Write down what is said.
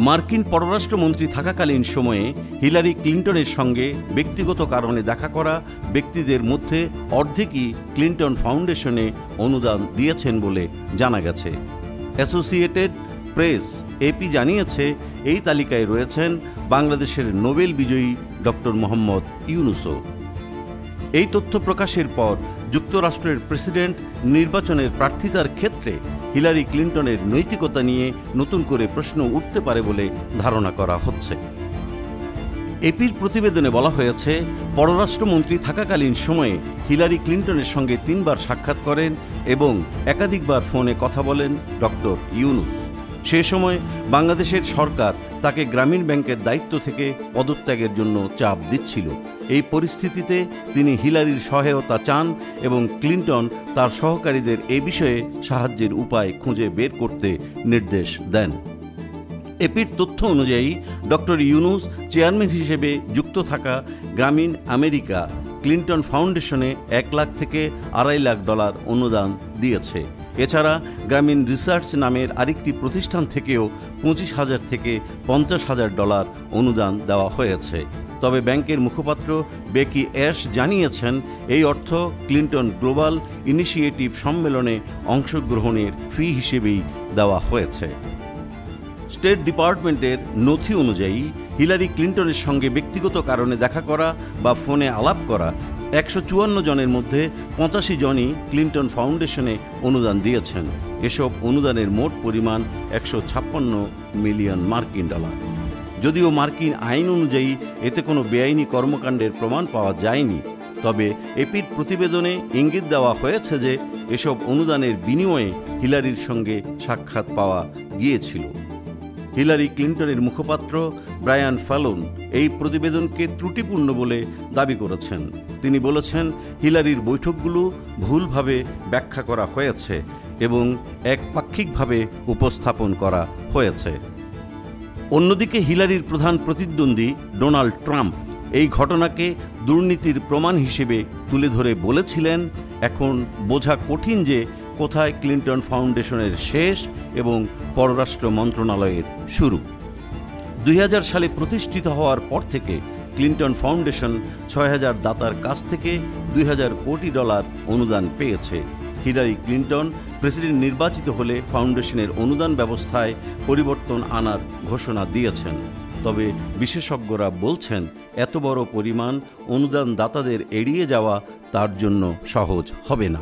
মার্কিন পররাষ্ট্রমন্ত্রী থাকাকালীন সময়ে হিলারি ক্লিন্টনের সঙ্গে ব্যক্তিগত কারণে দেখা করা ব্যক্তিদের মধ্যে অর্ধেকই ক্লিন্টন ফাউন্ডেশনে অনুদান দিয়েছেন বলে জানা গেছে। অ্যাসোসিয়েটেড প্রেস এপি জানিয়েছে, এই তালিকায় রয়েছেন বাংলাদেশের নোবেল বিজয়ী ডক্টর মোহাম্মদ ইউনুসও। এই তথ্য প্রকাশের পর যুক্তরাষ্ট্রের প্রেসিডেন্ট নির্বাচনের প্রার্থিতার ক্ষেত্রে হিলারি ক্লিন্টনের নৈতিকতা নিয়ে নতুন করে প্রশ্ন উঠতে পারে বলে ধারণা করা হচ্ছে। এপির প্রতিবেদনে বলা হয়েছে, পররাষ্ট্রমন্ত্রী থাকাকালীন সময়ে হিলারি ক্লিন্টনের সঙ্গে 3 বার সাক্ষাৎ করেন এবং একাধিকবার ফোনে কথা বলেন ডক্টর ইউনুস। সে সময় বাংলাদেশের সরকার তাকে গ্রামীণ ব্যাংকের দায়িত্ব থেকে পদত্যাগের জন্য চাপ দিচ্ছিল। এই পরিস্থিতিতে তিনি হিলারির সহায়তা চান এবং ক্লিন্টন তার সহকারীদের এ বিষয়ে সাহায্যের উপায় খুঁজে বের করতে নির্দেশ দেন। এপির তথ্য অনুযায়ী ডক্টর ইউনুস চেয়ারম্যান হিসেবে যুক্ত থাকা গ্রামীণ আমেরিকা ক্লিন্টন ফাউন্ডেশনে $1 লাখ থেকে $2.5 লাখ অনুদান দিয়েছে। এছাড়া গ্রামীণ রিসার্চ নামের আরেকটি প্রতিষ্ঠান থেকেও $25,000 থেকে $50,000 অনুদান দেওয়া হয়েছে। তবে ব্যাংকের মুখপাত্র বেকি অ্যাশ জানিয়েছেন, এই অর্থ ক্লিন্টন গ্লোবাল ইনিশিয়েটিভ সম্মেলনে অংশগ্রহণের ফি হিসেবেই দেওয়া হয়েছে। স্টেট ডিপার্টমেন্টের নথি অনুযায়ী হিলারি ক্লিন্টনের সঙ্গে ব্যক্তিগত কারণে দেখা করা বা ফোনে আলাপ করা 154 জনের মধ্যে 85 জনই ক্লিন্টন ফাউন্ডেশনে অনুদান দিয়েছেন। এসব অনুদানের মোট পরিমাণ $156 মিলিয়ন। যদিও মার্কিন আইন অনুযায়ী এতে কোনো বেআইনি কর্মকাণ্ডের প্রমাণ পাওয়া যায়নি, তবে এপির প্রতিবেদনে ইঙ্গিত দেওয়া হয়েছে যে এসব অনুদানের বিনিময়ে হিলারির সঙ্গে সাক্ষাৎ পাওয়া গিয়েছিল। হিলারি ক্লিন্টনের মুখপাত্র ব্রায়ান ফ্যালন এই প্রতিবেদনকে ত্রুটিপূর্ণ বলে দাবি করেছেন। তিনি বলেছেন, হিলারির বৈঠকগুলো ভুলভাবে ব্যাখ্যা করা হয়েছে এবং একপাক্ষিকভাবে উপস্থাপন করা হয়েছে। অন্যদিকে হিলারির প্রধান প্রতিদ্বন্দ্বী ডোনাল্ড ট্রাম্প এই ঘটনাকে দুর্নীতির প্রমাণ হিসেবে তুলে ধরে বলেছিলেন, এখন বোঝা কঠিন যে কোথায় ক্লিন্টন ফাউন্ডেশনের শেষ এবং পররাষ্ট্র মন্ত্রণালয়ের শুরু। 2000 সালে প্রতিষ্ঠিত হওয়ার পর থেকে ক্লিন্টন ফাউন্ডেশন 6000 দাতার কাছ থেকে $2000 কোটি অনুদান পেয়েছে। হিলারি ক্লিন্টন প্রেসিডেন্ট নির্বাচিত হলে ফাউন্ডেশনের অনুদান ব্যবস্থায় পরিবর্তন আনার ঘোষণা দিয়েছেন। তবে বিশেষজ্ঞরা বলছেন, এত বড় পরিমাণ অনুদান দাতাদের এড়িয়ে যাওয়া তার জন্য সহজ হবে না।